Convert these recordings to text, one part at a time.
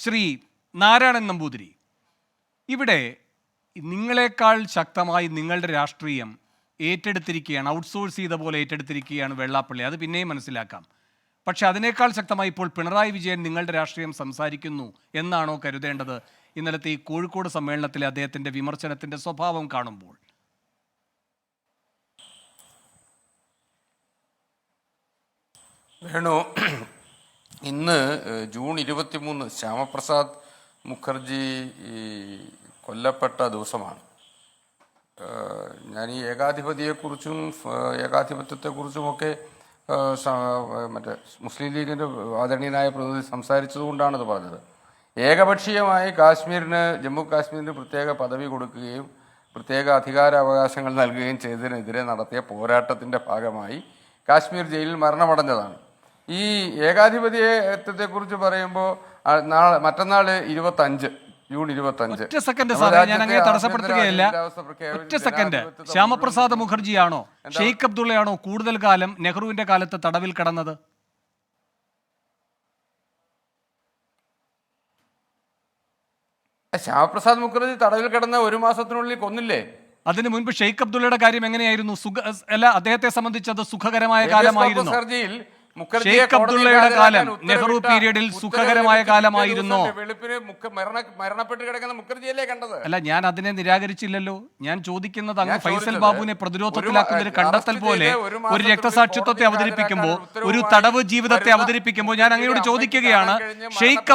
ശ്രീ നാരായണൻ നമ്പൂതിരി, ഇവിടെ നിങ്ങളെക്കാൾ ശക്തമായി നിങ്ങളുടെ രാഷ്ട്രീയം ഏറ്റെടുത്തിരിക്കുകയാണ്, ഔട്ട്സോഴ്സ് ചെയ്ത പോലെ ഏറ്റെടുത്തിരിക്കുകയാണ് വെള്ളാപ്പള്ളി. അത് പിന്നെയും മനസ്സിലാക്കാം. പക്ഷെ അതിനേക്കാൾ ശക്തമായി ഇപ്പോൾ പിണറായി വിജയൻ നിങ്ങളുടെ രാഷ്ട്രീയം സംസാരിക്കുന്നു എന്നാണോ കരുതേണ്ടത് ഇന്നലത്തെ ഈ കോഴിക്കോട് സമ്മേളനത്തിലെ അദ്ദേഹത്തിൻ്റെ വിമർശനത്തിൻ്റെ സ്വഭാവം കാണുമ്പോൾ? വേണു, ഇന്ന് ജൂൺ 23 ശ്യാമപ്രസാദ് മുഖർജി കൊല്ലപ്പെട്ട ദിവസമാണ്. ഞാൻ ഈ ഏകാധിപതിയെക്കുറിച്ചും ഏകാധിപത്യത്തെക്കുറിച്ചുമൊക്കെ മറ്റേ മുസ്ലിം ലീഗിൻ്റെ ആദരണീയനായ പ്രതിനിധി സംസാരിച്ചതുകൊണ്ടാണത് പറഞ്ഞത്. ഏകപക്ഷീയമായി ജമ്മു കാശ്മീരിന് പ്രത്യേക പദവി കൊടുക്കുകയും പ്രത്യേക അധികാരാവകാശങ്ങൾ നൽകുകയും ചെയ്തതിനെതിരെ നടത്തിയ പോരാട്ടത്തിൻ്റെ ഭാഗമായി കാശ്മീർ ജയിലിൽ മരണമടഞ്ഞതാണ്. ഈ ഏകാധിപത്യത്തെക്കുറിച്ച് പറയുമ്പോൾ മറ്റന്നാൾ 25 ജൂൺ 25. ഒറ്റ സെക്കൻഡ് സാറേ, ഞാൻ അങ്ങനെ തടസ്സപ്പെടുത്തുകയല്ല. ഒറ്റ സെക്കൻഡ്. ശ്യാമപ്രസാദ് മുഖർജിയാണോ ഷെയ്ഖ് അബ്ദുള്ളയാണോ കൂടുതൽ കാലം നെഹ്റുവിന്റെ കാലത്ത് തടവിൽ കിടന്നത്? ശ്യാമപ്രസാദ് മുഖർജി തടവിൽ കിടന്ന 1 മാസത്തിനുള്ളിൽ കൊന്നില്ലേ? അതിനു മുൻപ് ഷെയ്ഖ് അബ്ദുള്ളയുടെ കാര്യം എങ്ങനെയായിരുന്നു? അദ്ദേഹത്തെ സംബന്ധിച്ചത് സുഖകരമായ കാലമായിരുന്നു. ഷെയ്ഖ് അബ്ദുള്ളയുടെ കാലം നെഹ്റു പീരീഡിൽ സുഖകരമായ കാലമായിരുന്നോ? മരണപ്പെട്ട് കിടക്കുന്ന മുഖർജിയല്ലേ കണ്ടത്? അല്ല, ഞാൻ അതിനെ നിരാകരിച്ചില്ലല്ലോ. ഞാൻ ചോദിക്കുന്നത് അങ്ങ് ഫൈസൽ ബാബുവിനെ പ്രതിരോധത്തിലാക്കുന്ന ഒരു കണ്ടെത്തൽ പോലെ ഒരു രക്തസാക്ഷിത്വത്തെ അവതരിപ്പിക്കുമ്പോൾ, ഒരു തടവ് ജീവിതത്തെ അവതരിപ്പിക്കുമ്പോൾ ഞാൻ അങ്ങയോട് ചോദിക്കുകയാണ്, ഷെയ്ഖ്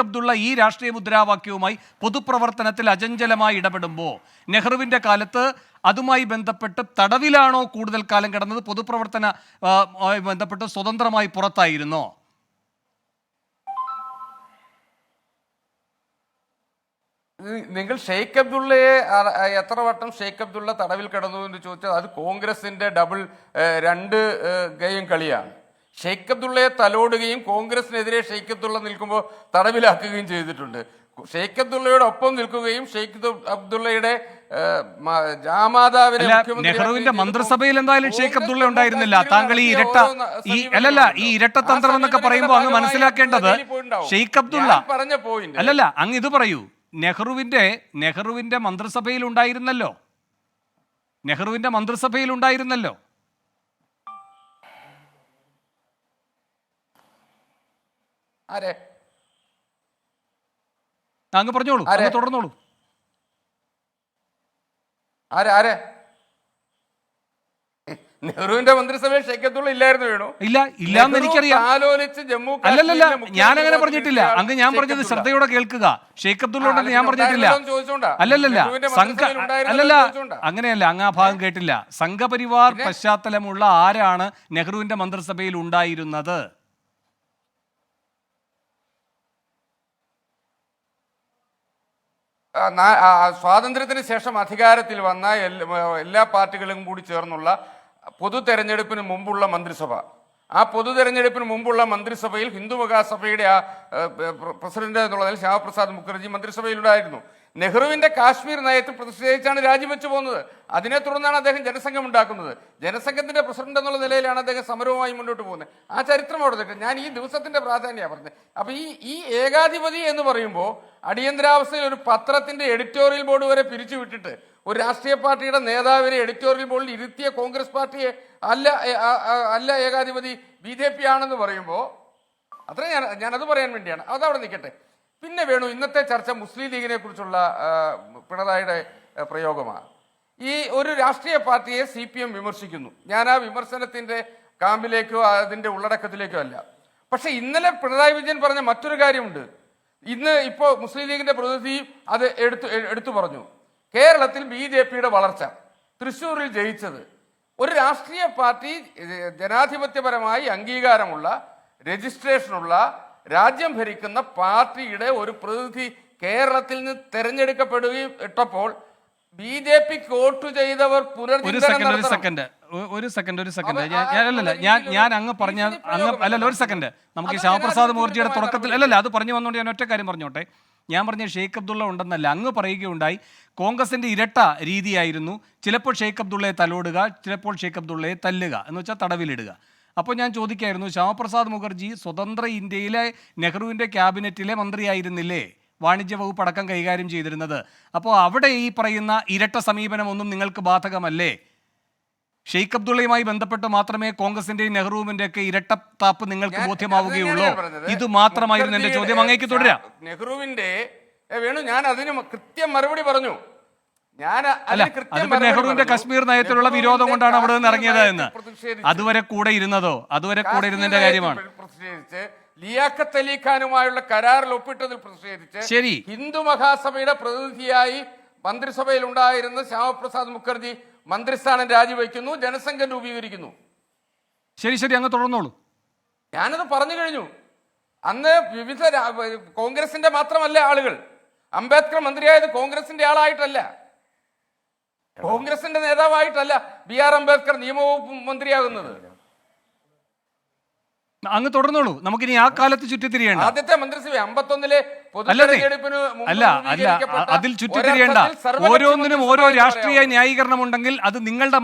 അബ്ദുള്ള ഈ രാഷ്ട്രീയ മുദ്രാവാക്യവുമായി പൊതുപ്രവർത്തനത്തിൽ അചഞ്ചലമായി ഇടപെടുമ്പോൾ നെഹ്റുവിന്റെ കാലത്ത് അതുമായി ബന്ധപ്പെട്ട് തടവിലാണോ കൂടുതൽ കാലം കിടന്നത്? പൊതുപ്രവർത്തന ബന്ധപ്പെട്ട് സ്വതന്ത്രമായി പുറത്തായിരുന്നോ? നിങ്ങൾ ഷെയ്ഖ് അബ്ദുള്ളയെ എത്ര വട്ടം ഷെയ്ഖ് അബ്ദുള്ള തടവിൽ കിടന്നു എന്ന് ചോദിച്ചാൽ അത് കോൺഗ്രസിന്റെ രണ്ട് ഗെയിം കളിയാണ്. ഷെയ്ഖ് അബ്ദുള്ളയെ തലോടുകയും കോൺഗ്രസിനെതിരെ ഷെയ്ഖ് അബ്ദുള്ള നിൽക്കുമ്പോൾ തടവിലാക്കുകയും ചെയ്തിട്ടുണ്ട്. ഷെയ്ഖ് അബ്ദുള്ളയോടൊപ്പം നിൽക്കുകയും ഷെയ്ഖ് അബ്ദുള്ളയുടെ ജാമാതാവിനെ നെഹ്റുവിന്റെ മന്ത്രിസഭയിൽ എന്തായാലും ഷെയ്ഖ് അബ്ദുള്ള ഉണ്ടായിരുന്നില്ല. താങ്കൾ ഈ ഇരട്ടതന്ത്രം എന്നൊക്കെ പറയുമ്പോൾ അങ്ങ് മനസ്സിലാക്കേണ്ടത് ഷെയ്ഖ് അബ്ദുള്ള പറഞ്ഞ പോയിന്റ് അല്ലല്ല, അങ്ങ് ഇത് പറയൂ. നെഹ്റുവിന്റെ മന്ത്രിസഭയിൽ ഉണ്ടായിരുന്നല്ലോ. ആരെ? അങ്ങ് പറഞ്ഞോളൂ, തുടർന്നോളൂ. ആരെ? നെഹ്റുവിന്റെ മന്ത്രിസഭയിൽ ഷെയ്ഖ് അബ്ദുള്ള ഇല്ലായിരുന്നു. വേണു, ഇല്ലാന്ന് എനിക്കറിയാം. അല്ലല്ല, ഞാൻ അങ്ങനെ പറഞ്ഞിട്ടില്ല. അങ്ങ് ഞാൻ പറഞ്ഞത് ശ്രദ്ധയോടെ കേൾക്കുക. ഷെയ്ഖ് അബ്ദുള്ള ഉണ്ടെന്ന് ഞാൻ പറഞ്ഞിട്ടില്ല. അല്ലല്ല, അങ്ങനെയല്ല, അങ്ങ് ആ ഭാഗം കേട്ടില്ല. സംഘപരിവാർ പശ്ചാത്തലമുള്ള ആരാണ് നെഹ്റുവിന്റെ മന്ത്രിസഭയിൽ ഉണ്ടായിരുന്നത്? സ്വാതന്ത്ര്യത്തിന് ശേഷം അധികാരത്തിൽ വന്ന എല്ലാ പാർട്ടികളും കൂടി ചേർന്നുള്ള പൊതു തെരഞ്ഞെടുപ്പിന് മുമ്പുള്ള മന്ത്രിസഭ. ആ പൊതു തെരഞ്ഞെടുപ്പിന് മുമ്പുള്ള മന്ത്രിസഭയിൽ ഹിന്ദു മഹാസഭയുടെ പ്രസിഡന്റ് എന്നുള്ളതിൽ ശ്യാമപ്രസാദ് മുഖർജി മന്ത്രിസഭയിലുണ്ടായിരുന്നു. നെഹ്റുവിന്റെ കാശ്മീർ നയത്തിൽ പ്രതിഷേധിച്ചാണ് രാജിവെച്ചു പോകുന്നത്. അതിനെ തുടർന്നാണ് അദ്ദേഹം ജനസംഘം ഉണ്ടാക്കുന്നത്. ജനസംഘത്തിന്റെ പ്രസിഡന്റ് എന്നുള്ള നിലയിലാണ് അദ്ദേഹം സമരവുമായി മുന്നോട്ട് പോകുന്നത്. ആ ചരിത്രം അവിടെ നിൽക്കും. ഞാൻ ഈ ദിവസത്തിന്റെ പ്രാധാന്യമാണ് പറഞ്ഞത്. അപ്പൊ ഈ ഏകാധിപതി എന്ന് പറയുമ്പോൾ അടിയന്തരാവസ്ഥയിൽ ഒരു പത്രത്തിന്റെ എഡിറ്റോറിയൽ ബോർഡ് വരെ പിരിച്ചുവിട്ടിട്ട് ഒരു രാഷ്ട്രീയ പാർട്ടിയുടെ നേതാവിനെ എഡിറ്റോറിയൽ ബോർഡിൽ ഇരുത്തിയ കോൺഗ്രസ് പാർട്ടിയെ അല്ല ഏകാധിപതി BJP ആണെന്ന് പറയുമ്പോൾ അത്ര ഞാനത് പറയാൻ വേണ്ടിയാണ്. അതവിടെ നിൽക്കട്ടെ. പിന്നെ വേണു, ഇന്നത്തെ ചർച്ച മുസ്ലിം ലീഗിനെ കുറിച്ചുള്ള പിണറായിയുടെ പ്രയോഗമാണ്. ഈ ഒരു രാഷ്ട്രീയ പാർട്ടിയെ CPM വിമർശിക്കുന്നു. ഞാൻ ആ വിമർശനത്തിന്റെ കാമ്പിലേക്കോ അതിന്റെ ഉള്ളടക്കത്തിലേക്കോ അല്ല. പക്ഷെ ഇന്നലെ പിണറായി വിജയൻ പറഞ്ഞ മറ്റൊരു കാര്യമുണ്ട്. ഇപ്പോൾ മുസ്ലിം ലീഗിന്റെ പ്രതിനിധി അത് എടുത്തു പറഞ്ഞു. കേരളത്തിൽ BJPയുടെ വളർച്ച, തൃശ്ശൂരിൽ ജയിച്ചത്, ഒരു രാഷ്ട്രീയ പാർട്ടി ജനാധിപത്യപരമായി അംഗീകാരമുള്ള രജിസ്ട്രേഷനുള്ള രാജ്യം ഭരിക്കുന്ന പാർട്ടിയുടെ ഒരു പ്രതിനിധി കേരളത്തിൽ നിന്ന് തെരഞ്ഞെടുക്കപ്പെടുകയും ഇട്ടപ്പോൾ BJPക്ക് വോട്ട് ചെയ്തവർ ഒരു സെക്കൻഡ് ഞാൻ അങ്ങ് പറഞ്ഞ ഒരു സെക്കൻഡ്. നമുക്ക് ശ്യാമപ്രസാദ് മുഖർജിയുടെ തുടക്കത്തിൽ അത് പറഞ്ഞു വന്നുകൊണ്ട് ഞാൻ ഒറ്റ കാര്യം പറഞ്ഞോട്ടെ. ഞാൻ പറഞ്ഞ ഷെയ്ഖ് അബ്ദുള്ള ഉണ്ടെന്നല്ല, അങ്ങ് പറയുകയുണ്ടായി കോൺഗ്രസിന്റെ ഇരട്ട രീതിയായിരുന്നു. ചിലപ്പോൾ ഷെയ്ഖ് അബ്ദുള്ളയെ തലോടുക, ചിലപ്പോൾ ഷെയ്ഖ് അബ്ദുള്ളയെ തല്ലുക, എന്ന് വെച്ചാൽ തടവിലിടുക. അപ്പോൾ ഞാൻ ചോദിക്കായിരുന്നു, ശ്യാമപ്രസാദ് മുഖർജി സ്വതന്ത്ര ഇന്ത്യയിലെ നെഹ്റുവിൻ്റെ ക്യാബിനറ്റിലെ മന്ത്രിയായിരുന്നില്ലേ, വാണിജ്യ വകുപ്പ് അടക്കം കൈകാര്യം ചെയ്തിരുന്നത്? അപ്പോൾ അവിടെ ഈ പറയുന്ന ഇരട്ട സമീപനം ഒന്നും നിങ്ങൾക്ക് ബാധകമല്ലേ? ഷെയ്ഖ് അബ്ദുള്ളയുമായി ബന്ധപ്പെട്ട് മാത്രമേ കോൺഗ്രസിന്റെയും നെഹ്റുവിന്റെ ഒക്കെ ഇരട്ടത്താപ്പ് നിങ്ങൾക്ക് ബോധ്യമാവുകയുള്ളൂ. ഇത് മാത്രമായിരുന്നു എന്റെ ചോദ്യം. അങ്ങേക്ക് തുടരാം. നെഹ്റുവിന്റെ വേണു, ഞാൻ അതിന് കൃത്യം മറുപടി പറഞ്ഞു. അതിപ്പോ നെഹ്റുവിന്റെ കശ്മീർ നയത്തിലുള്ള വിരോധം കൊണ്ടാണ് അവിടെ നിന്ന് ഇറങ്ങിയത് എന്ന് അതുവരെ കൂടെ ഇരുന്നതോ? അതുവരെ കൂടെ ഇരുന്നതിന്റെ കാര്യമാണ്. ലിയാഖത്ത് അലി ഖാനുമായുള്ള കരാറിൽ ഒപ്പിട്ടതിൽ പ്രതിഷേധിച്ച് ശരി, ഹിന്ദു മഹാസഭയുടെ പ്രതിനിധിയായി മന്ത്രിസഭയിൽ ഉണ്ടായിരുന്ന ശ്യാമപ്രസാദ് മുഖർജി മന്ത്രിസ്ഥാനം രാജിവെക്കുന്നു, ജനസംഘം രൂപീകരിക്കുന്നു. ശരി ശരി, അങ്ങ് തുടർന്നോളൂ. ഞാനത് പറഞ്ഞു കഴിഞ്ഞു. അന്ന് വിവിധ കോൺഗ്രസിന്റെ മാത്രമല്ല ആളുകൾ. അംബേദ്കർ മന്ത്രിയായത് കോൺഗ്രസിന്റെ ആളായിട്ടല്ല, കോൺഗ്രസിന്റെ നേതാവായിട്ടല്ല BR അംബേദ്കർ നിയമവകുപ്പ് മന്ത്രിയാകുന്നത്. അങ്ങ് തുടർന്നോളൂ, നമുക്കിനി ആ കാലത്ത് ചുറ്റിത്തിരിയേണ്ട. ആദ്യത്തെ മന്ത്രിസഭ 51-ലെ അല്ല അതിൽ ചുറ്റിത്തിരിയേണ്ട. ഓരോന്നിനും ഓരോ രാഷ്ട്രീയ ന്യായീകരണം ഉണ്ടെങ്കിൽ അത് നിങ്ങളുടെ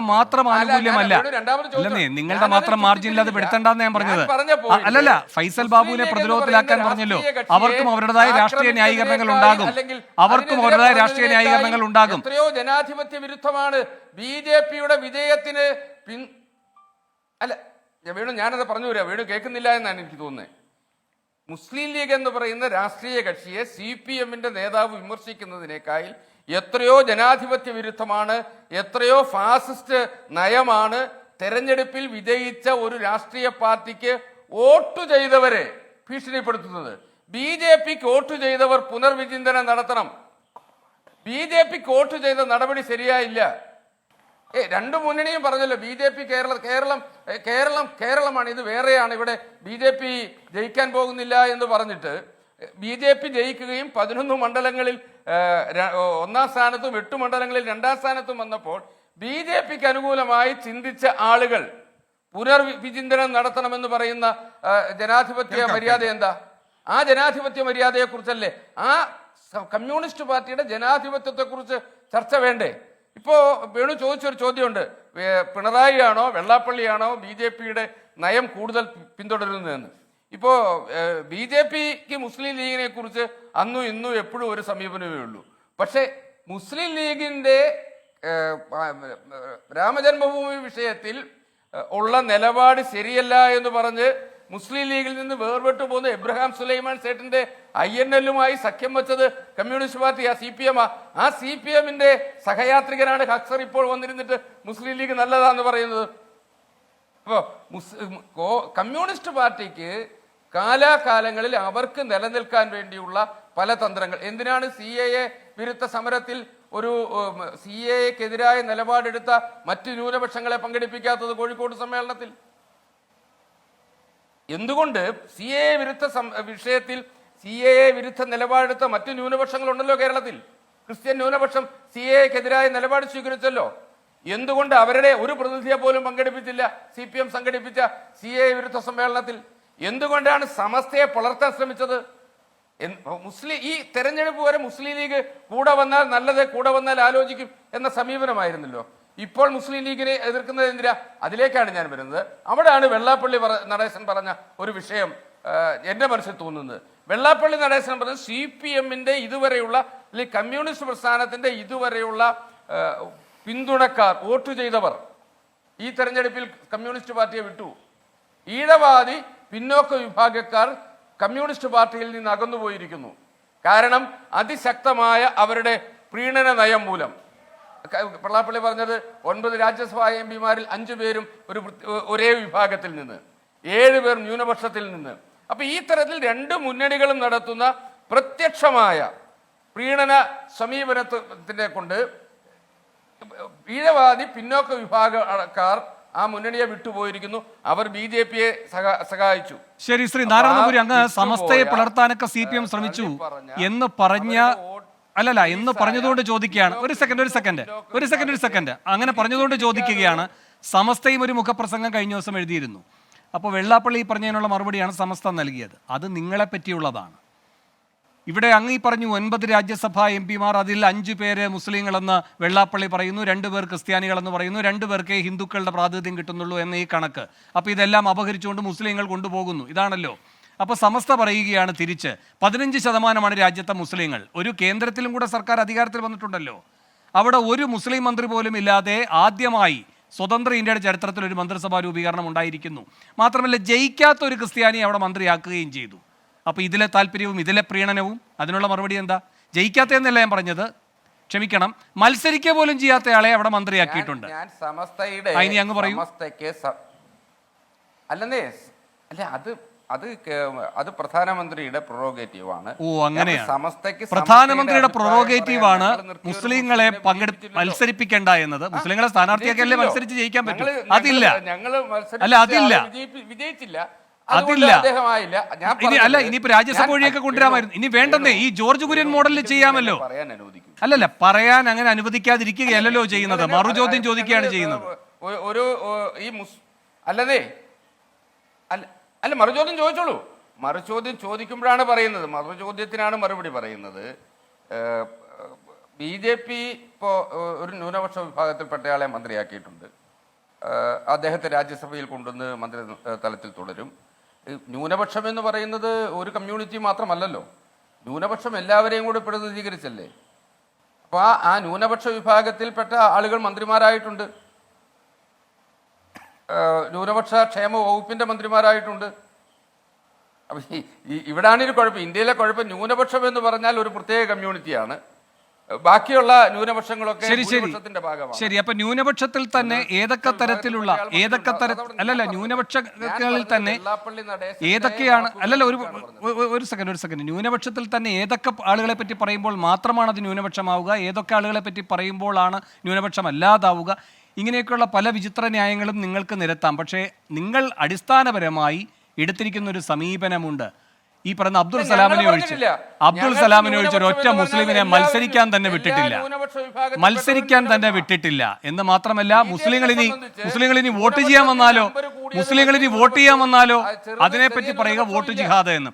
മാത്രം ആനുകൂല്യമല്ല. അല്ലെന്നേ, നിങ്ങളുടെ മാത്രം മാർജിനിൽ അത് പെടുത്തണ്ടെന്ന് ഞാൻ പറഞ്ഞത്. അല്ലല്ല, ഫൈസൽ ബാബുവിനെ പ്രതിരോധത്തിലാക്കാൻ പറഞ്ഞല്ലോ. അവർക്കും അവരുടേതായ രാഷ്ട്രീയ ന്യായീകരണങ്ങൾ ഉണ്ടാകും. എത്രയോ ജനാധിപത്യ വിരുദ്ധമാണ് BJPയുടെ വിജയത്തിന് അല്ല വേണു, ഞാനത് പറഞ്ഞു തരാം. വേണു കേൾക്കുന്നില്ല എന്നാണ് എനിക്ക് തോന്നുന്നത്. മുസ്ലിം ലീഗ് എന്ന് പറയുന്ന രാഷ്ട്രീയ കക്ഷിയെ CPMന്റെ നേതാവ് വിമർശിക്കുന്നതിനേക്കാൾ എത്രയോ ജനാധിപത്യ വിരുദ്ധമാണ്, എത്രയോ ഫാസിസ്റ്റ് നയമാണ് തെരഞ്ഞെടുപ്പിൽ വിജയിച്ച ഒരു രാഷ്ട്രീയ പാർട്ടിക്ക് വോട്ട് ചെയ്തവരെ ഭീഷണിപ്പെടുത്തുന്നത്. BJPക്ക് വോട്ട് ചെയ്തവർ പുനർവിചിന്തനം നടത്തണം. BJPക്ക് വോട്ട് ചെയ്ത നടപടി ശരിയായില്ല. രണ്ടു മുന്നണിയും പറഞ്ഞല്ലോ BJP കേരളമാണ്, ഇത് വേറെയാണ്, ഇവിടെ BJP ജയിക്കാൻ പോകുന്നില്ല എന്ന് പറഞ്ഞിട്ട് BJP ജയിക്കുകയും 11 മണ്ഡലങ്ങളിൽ 1-ാം സ്ഥാനത്തും 8 മണ്ഡലങ്ങളിൽ 2-ാം സ്ഥാനത്തും വന്നപ്പോൾ BJPക്ക് അനുകൂലമായി ചിന്തിച്ച ആളുകൾ പുനർവിചിന്തനം നടത്തണമെന്ന് പറയുന്ന ജനാധിപത്യ മര്യാദ എന്താ? ആ ജനാധിപത്യ മര്യാദയെ കുറിച്ചല്ലേ, ആ കമ്മ്യൂണിസ്റ്റ് പാർട്ടിയുടെ ജനാധിപത്യത്തെ കുറിച്ച് ചർച്ച വേണ്ടേ? ഇപ്പോ വേണു ചോദിച്ചൊരു ചോദ്യമുണ്ട്, പിണറായിയാണോ വെള്ളാപ്പള്ളിയാണോ BJPയുടെ നയം കൂടുതൽ പിന്തുടരുന്നതെന്ന്. ഇപ്പോ BJPക്ക് മുസ്ലിം ലീഗിനെ കുറിച്ച് അന്നും ഇന്നും എപ്പോഴും ഒരു സമീപനമേ ഉള്ളൂ. പക്ഷെ മുസ്ലിം ലീഗിന്റെ രാമജന്മഭൂമി വിഷയത്തിൽ ഉള്ള നിലപാട് ശരിയല്ല എന്ന് പറഞ്ഞ് മുസ്ലിം ലീഗിൽ നിന്ന് വേർപെട്ടു പോകുന്ന എബ്രഹാം സുലൈമാൻ സേട്ടിന്റെ INL-മായി സഖ്യം വെച്ചത് കമ്മ്യൂണിസ്റ്റ് പാർട്ടി, ആ CPMന്റെ സഹയാത്രികനാണ് ഹക്സർ ഇപ്പോൾ വന്നിരുന്നിട്ട് മുസ്ലിം ലീഗ് നല്ലതാന്ന് പറയുന്നത്. അപ്പോൾ കമ്മ്യൂണിസ്റ്റ് പാർട്ടിക്ക് കാലാകാലങ്ങളിൽ അവർക്ക് നിലനിൽക്കാൻ വേണ്ടിയുള്ള പല തന്ത്രങ്ങൾ. എന്തിനാണ് CAA വിരുദ്ധ സമരത്തിൽ ഒരു CAAക്കെതിരായ നിലപാടെടുത്ത മറ്റ് ന്യൂനപക്ഷങ്ങളെ പങ്കെടുപ്പിക്കാത്തത് കോഴിക്കോട് സമ്മേളനത്തിൽ? എന്തുകൊണ്ട് CAA വിരുദ്ധ വിഷയത്തിൽ CAA വിരുദ്ധ നിലപാടെടുത്ത മറ്റു ന്യൂനപക്ഷങ്ങളുണ്ടല്ലോ കേരളത്തിൽ. ക്രിസ്ത്യൻ ന്യൂനപക്ഷം CAAക്കെതിരായ നിലപാട് സ്വീകരിച്ചല്ലോ. എന്തുകൊണ്ട് അവരുടെ ഒരു പ്രതിനിധിയെ പോലും പങ്കെടുപ്പിച്ചില്ല CPM സംഘടിപ്പിച്ച CAA വിരുദ്ധ സമ്മേളനത്തിൽ? എന്തുകൊണ്ടാണ് സമസ്തയെ പുലർത്താൻ ശ്രമിച്ചത്? ഈ തെരഞ്ഞെടുപ്പ് വരെ മുസ്ലിം ലീഗ് കൂടെ വന്നാൽ നല്ലത്, കൂടെ വന്നാൽ ആലോചിക്കും എന്ന സമീപനമായിരുന്നല്ലോ. ഇപ്പോൾ മുസ്ലിം ലീഗിനെ എതിർക്കുന്നത് എന്തിനാ? അതിലേക്കാണ് ഞാൻ വരുന്നത്. അവിടെയാണ് വെള്ളാപ്പള്ളി നടേശൻ പറഞ്ഞ ഒരു വിഷയം എൻ്റെ മനസ്സിൽ തോന്നുന്നത്. വെള്ളാപ്പള്ളി നടേശൻ പറഞ്ഞത് CPMന്റെ ഇതുവരെയുള്ള അല്ലെങ്കിൽ കമ്മ്യൂണിസ്റ്റ് പ്രസ്ഥാനത്തിന്റെ ഇതുവരെയുള്ള പിന്തുണക്കാർ, വോട്ട് ചെയ്തവർ ഈ തെരഞ്ഞെടുപ്പിൽ കമ്മ്യൂണിസ്റ്റ് പാർട്ടിയെ വിട്ടു. ഈഴവാദി പിന്നോക്ക വിഭാഗക്കാർ കമ്മ്യൂണിസ്റ്റ് പാർട്ടിയിൽ നിന്ന് അകന്നുപോയിരിക്കുന്നു. കാരണം അതിശക്തമായ അവരുടെ പ്രീണന നയം മൂലം. വെള്ളാപ്പള്ളി പറഞ്ഞത് 9 രാജ്യസഭാ MPമാരിൽ 5 പേരും ഒരേ വിഭാഗത്തിൽ നിന്ന്, 7 പേർ ന്യൂനപക്ഷത്തിൽ നിന്ന്. അപ്പൊ ഈ തരത്തിൽ രണ്ട് മുന്നണികളും നടത്തുന്ന പ്രത്യക്ഷമായ പ്രീണന സമീപനത്തിനെ കൊണ്ട് ഈഴവാദി പിന്നോക്ക വിഭാഗക്കാർ ആ മുന്നണിയെ വിട്ടുപോയിരിക്കുന്നു. അവർ BJPയെ സഹായിച്ചു. ശരി, ശ്രീ നാരായണപുരി, അങ്ങ് സമസ്തയെ പുലർത്താനൊക്കെ CPM ശ്രമിച്ചു എന്ന് പറഞ്ഞ എന്ന് പറഞ്ഞതുകൊണ്ട് ചോദിക്കുകയാണ്. ഒരു സെക്കൻഡ് അങ്ങനെ പറഞ്ഞതുകൊണ്ട് ചോദിക്കുകയാണ്. സമസ്തയും ഒരു മുഖപ്രസംഗം കഴിഞ്ഞ ദിവസം എഴുതിയിരുന്നു. അപ്പോൾ വെള്ളാപ്പള്ളി പറഞ്ഞതിനുള്ള മറുപടിയാണ് സമസ്ത നൽകിയത്. അത് നിങ്ങളെ പറ്റിയുള്ളതാണ്. ഇവിടെ അങ്ങ് ഈ പറഞ്ഞു 9 രാജ്യസഭാ MP-മാർ, അതിൽ 5 പേര് മുസ്ലിങ്ങളെന്ന് വെള്ളാപ്പള്ളി പറയുന്നു, 2 പേർ ക്രിസ്ത്യാനികളെന്ന് പറയുന്നു, 2 പേർക്കേ ഹിന്ദുക്കളുടെ പ്രാതിനിധ്യം കിട്ടുന്നുള്ളൂ എന്ന ഈ കണക്ക്. അപ്പോൾ ഇതെല്ലാം അപഹരിച്ചുകൊണ്ട് മുസ്ലിങ്ങൾ കൊണ്ടുപോകുന്നു, ഇതാണല്ലോ. അപ്പോൾ സമസ്ത പറയുകയാണ് തിരിച്ച് 15% രാജ്യത്തെ മുസ്ലിങ്ങൾ. ഒരു കേന്ദ്രത്തിലും കൂടെ സർക്കാർ അധികാരത്തിൽ വന്നിട്ടുണ്ടല്ലോ, അവിടെ ഒരു മുസ്ലിം മന്ത്രി പോലും ഇല്ലാതെ ആദ്യമായി സ്വതന്ത്ര ഇന്ത്യയുടെ ചരിത്രത്തിൽ ഒരു മന്ത്രിസഭാ രൂപീകരണം ഉണ്ടായിരിക്കുന്നു. മാത്രമല്ല ജയിക്കാത്ത ഒരു ക്രിസ്ത്യാനിയെ അവിടെ മന്ത്രിയാക്കുകയും ചെയ്തു. അപ്പോൾ ഇതിലെ താല്പര്യവും ഇതിലെ പ്രീണനവും, അതിനുള്ള മറുപടി എന്താ? ജയിക്കാത്തതെന്നല്ല ഞാൻ പറഞ്ഞത്, ക്ഷമിക്കണം, മത്സരിക്കുക പോലും ചെയ്യാത്തയാളെ അവിടെ മന്ത്രിയാക്കിയിട്ടുണ്ട്. ഞാൻ സമസ്തയുടെ ഇനി അങ്ങ് പറയൂ. അല്ലെന്നേ, അല്ല അത് പ്രധാനമന്ത്രിയുടെ പ്രൊറോഗേറ്റീവാണ്. ഓ, അങ്ങനെയാണ്. സമസ്തയ്ക്ക് പ്രധാനമന്ത്രിയുടെ പ്രൊറോഗേറ്റീവാണ് മുസ്ലിങ്ങളെ മത്സരിപ്പിക്കേണ്ട എന്നത്. മുസ്ലിങ്ങളെ സ്ഥാനാർത്ഥിയാക്കല്ലേ മത്സരിച്ച് ജയിക്കാൻ പറ്റും? അതില്ല, അല്ല അതില്ല, വിജയിച്ചില്ല, അതില്ല. അല്ല, ഇനിയിപ്പോ രാജ്യസഭ വഴിയൊക്കെ കൊണ്ടുവരാമായിരുന്നു. ഇനി വേണ്ടെന്നേ, ഈ ജോർജ് കുര്യൻ മോഡലിൽ ചെയ്യാമല്ലോ. അല്ലല്ല, പറയാൻ അങ്ങനെ അനുവദിക്കാതിരിക്കുകയല്ലോ ചെയ്യുന്നത്, മറുചോദ്യം ചോദിക്കുകയാണ് ചെയ്യുന്നത്. അല്ല, മറുചോദ്യം ചോദിച്ചോളൂ. മറുചോദ്യം ചോദിക്കുമ്പോഴാണ് പറയുന്നത്, മറുചോദ്യത്തിനാണ് മറുപടി പറയുന്നത്. BJP ഇപ്പോൾ ഒരു ന്യൂനപക്ഷ വിഭാഗത്തിൽപ്പെട്ടയാളെ മന്ത്രിയാക്കിയിട്ടുണ്ട്. അദ്ദേഹത്തെ രാജ്യസഭയിൽ കൊണ്ടുവന്ന് മന്ത്രി തലത്തിൽ തുടരും. ന്യൂനപക്ഷം എന്ന് പറയുന്നത് ഒരു കമ്മ്യൂണിറ്റി മാത്രമല്ലല്ലോ, ന്യൂനപക്ഷം എല്ലാവരെയും കൂടി പ്രതിനിധീകരിച്ചല്ലേ. അപ്പോൾ ആ ന്യൂനപക്ഷ വിഭാഗത്തിൽപ്പെട്ട ആളുകൾ മന്ത്രിമാരായിട്ടുണ്ട്, ന്യൂനപക്ഷ ക്ഷേമ വകുപ്പിന്റെ മന്ത്രിമാരായിട്ടുണ്ട്. അപ്പം ഇവിടാണ് ഒരു കുഴപ്പം, ഇന്ത്യയിലെ കുഴപ്പം. ന്യൂനപക്ഷം എന്ന് പറഞ്ഞാൽ ഒരു പ്രത്യേക കമ്മ്യൂണിറ്റിയാണ്, ബാക്കിയുള്ള ന്യൂനപക്ഷങ്ങളൊക്കെ ന്യൂനപക്ഷത്തിന്റെ ഭാഗമാണ്. ശരി, അപ്പൊ ന്യൂനപക്ഷത്തിൽ തന്നെ ഏതൊക്കെ തരത്തിലുള്ള അല്ലല്ല, ന്യൂനപക്ഷങ്ങളിൽ തന്നെ ഏതൊക്കെയാണ്, അല്ലല്ല, ഒരു സെക്കൻഡ്, ന്യൂനപക്ഷത്തിൽ തന്നെ ഏതൊക്കെ ആളുകളെ പറ്റി പറയുമ്പോൾ മാത്രമാണ് അത് ന്യൂനപക്ഷമാവുക, ഏതൊക്കെ ആളുകളെ പറ്റി പറയുമ്പോഴാണ് ന്യൂനപക്ഷം അല്ലാതാവുക? ഇങ്ങനെയൊക്കെയുള്ള പല വിചിത്ര ന്യായങ്ങളും നിങ്ങൾക്ക് നിരത്താം. പക്ഷേ നിങ്ങൾ അടിസ്ഥാനപരമായി എടുത്തിരിക്കുന്ന ഒരു സമീപനമുണ്ട്. ഈ പറയുന്ന അബ്ദുൾ സലാമിനെ ഒഴിച്ച് ഒരൊറ്റ മുസ്ലിമിനെ മത്സരിക്കാൻ തന്നെ വിട്ടിട്ടില്ല എന്ന് മാത്രമല്ല, മുസ്ലിങ്ങളിനി വോട്ട് ചെയ്യാൻ വന്നാലോ അതിനെപ്പറ്റി പറയുക വോട്ട് ജിഹാദ് എന്ന്.